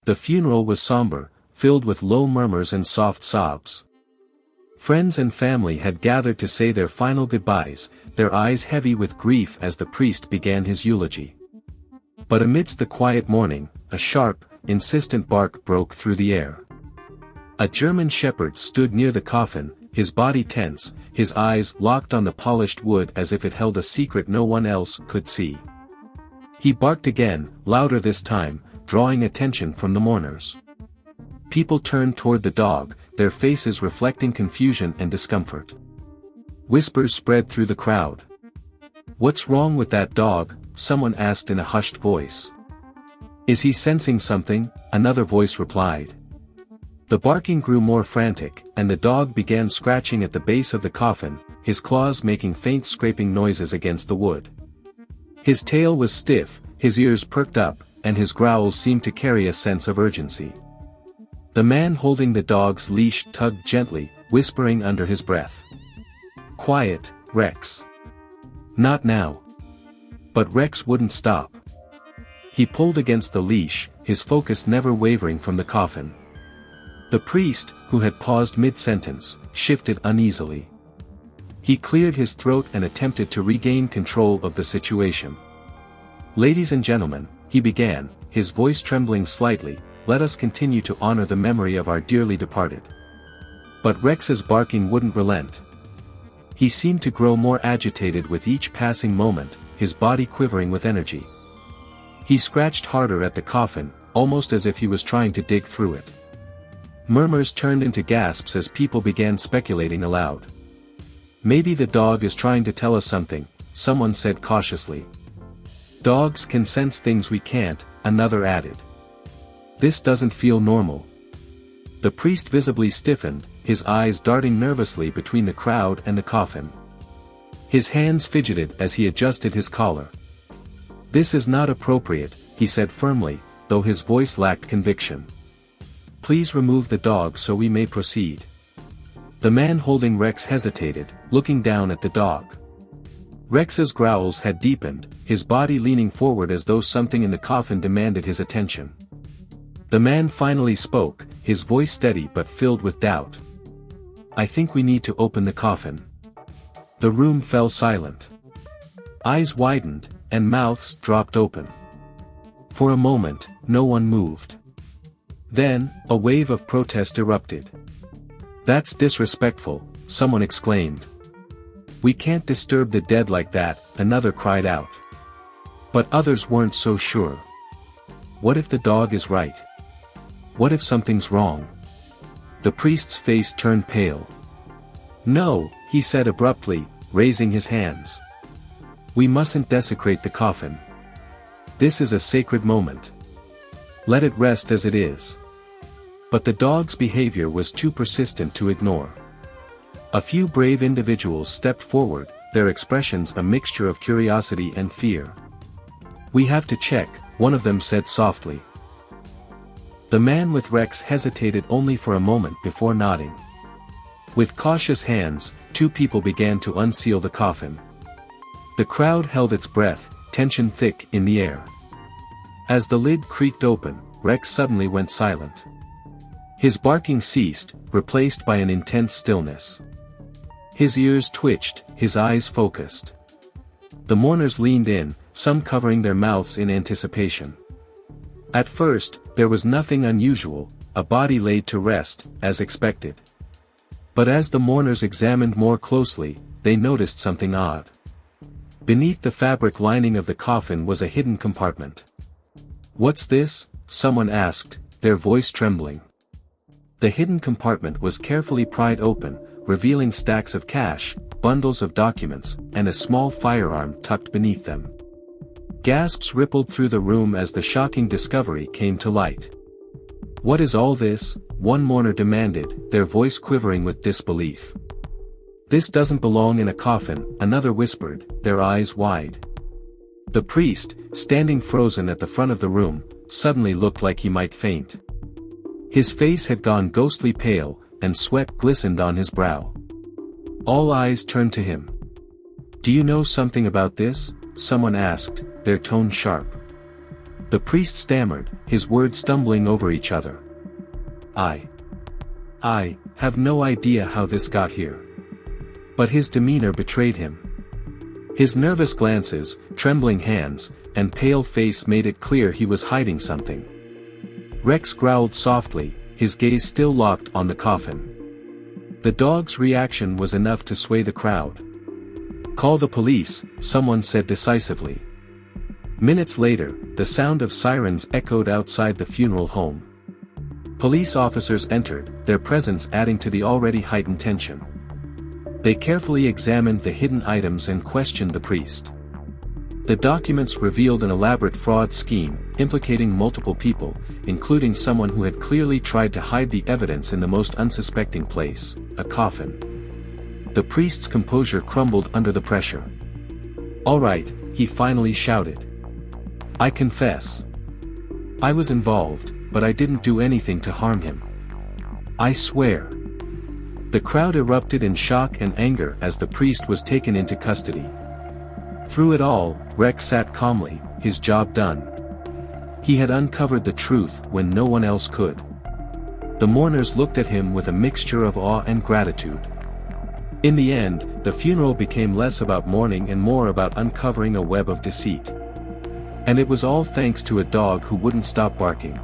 The funeral was somber, filled with low murmurs and soft sobs. Friends and family had gathered to say their final goodbyes, their eyes heavy with grief as the priest began his eulogy. But amidst the quiet mourning, a sharp, insistent bark broke through the air. A German shepherd stood near the coffin, his body tense, his eyes locked on the polished wood as if it held a secret no one else could see. He barked again, louder this time, drawing attention from the mourners. People turned toward the dog, their faces reflecting confusion and discomfort. Whispers spread through the crowd. "What's wrong with that dog?" someone asked in a hushed voice. "Is he sensing something?" another voice replied. The barking grew more frantic, and the dog began scratching at the base of the coffin, his claws making faint scraping noises against the wood. His tail was stiff, his ears perked up, and his growls seemed to carry a sense of urgency. The man holding the dog's leash tugged gently, whispering under his breath. "Quiet, Rex. Not now." But Rex wouldn't stop. He pulled against the leash, his focus never wavering from the coffin. The priest, who had paused mid-sentence, shifted uneasily. He cleared his throat and attempted to regain control of the situation. "Ladies and gentlemen," he began, his voice trembling slightly, "let us continue to honor the memory of our dearly departed." But Rex's barking wouldn't relent. He seemed to grow more agitated with each passing moment, his body quivering with energy. He scratched harder at the coffin, almost as if he was trying to dig through it. Murmurs turned into gasps as people began speculating aloud. "Maybe the dog is trying to tell us something," someone said cautiously. "Dogs can sense things we can't," another added. "This doesn't feel normal." The priest visibly stiffened, his eyes darting nervously between the crowd and the coffin. His hands fidgeted as he adjusted his collar. "This is not appropriate," he said firmly, though his voice lacked conviction. "Please remove the dog so we may proceed." The man holding Rex hesitated, looking down at the dog. Rex's growls had deepened, his body leaning forward as though something in the coffin demanded his attention. The man finally spoke, his voice steady but filled with doubt. "I think we need to open the coffin." The room fell silent. Eyes widened, and mouths dropped open. For a moment, no one moved. Then, a wave of protest erupted. "That's disrespectful," someone exclaimed. "We can't disturb the dead like that," another cried out. But others weren't so sure. What if the dog is right? What if something's wrong? The priest's face turned pale. "No," he said abruptly, raising his hands. "We mustn't desecrate the coffin. This is a sacred moment. Let it rest as it is." But the dog's behavior was too persistent to ignore. A few brave individuals stepped forward, their expressions a mixture of curiosity and fear. "We have to check," one of them said softly. The man with Rex hesitated only for a moment before nodding. With cautious hands, two people began to unseal the coffin. The crowd held its breath, tension thick in the air. As the lid creaked open, Rex suddenly went silent. His barking ceased, replaced by an intense stillness. His ears twitched, his eyes focused. The mourners leaned in, some covering their mouths in anticipation. At first, there was nothing unusual, a body laid to rest, as expected. But as the mourners examined more closely, they noticed something odd. Beneath the fabric lining of the coffin was a hidden compartment. "What's this?" someone asked, their voice trembling. The hidden compartment was carefully pried open, revealing stacks of cash, bundles of documents, and a small firearm tucked beneath them. Gasps rippled through the room as the shocking discovery came to light. "What is all this?" one mourner demanded, their voice quivering with disbelief. "This doesn't belong in a coffin," another whispered, their eyes wide. The priest, standing frozen at the front of the room, suddenly looked like he might faint. His face had gone ghostly pale, and sweat glistened on his brow. All eyes turned to him. "Do you know something about this?" someone asked, their tone sharp. The priest stammered, his words stumbling over each other. I have no idea how this got here. But his demeanor betrayed him. His nervous glances, trembling hands, and pale face made it clear he was hiding something. Rex growled softly, his gaze still locked on the coffin. The dog's reaction was enough to sway the crowd. "Call the police," someone said decisively. Minutes later, the sound of sirens echoed outside the funeral home. Police officers entered, their presence adding to the already heightened tension. They carefully examined the hidden items and questioned the priest. The documents revealed an elaborate fraud scheme, implicating multiple people, including someone who had clearly tried to hide the evidence in the most unsuspecting place, a coffin. The priest's composure crumbled under the pressure. "All right," he finally shouted. "I confess. I was involved, but I didn't do anything to harm him. I swear." The crowd erupted in shock and anger as the priest was taken into custody. Through it all, Rex sat calmly, his job done. He had uncovered the truth when no one else could. The mourners looked at him with a mixture of awe and gratitude. In the end, the funeral became less about mourning and more about uncovering a web of deceit. And it was all thanks to a dog who wouldn't stop barking.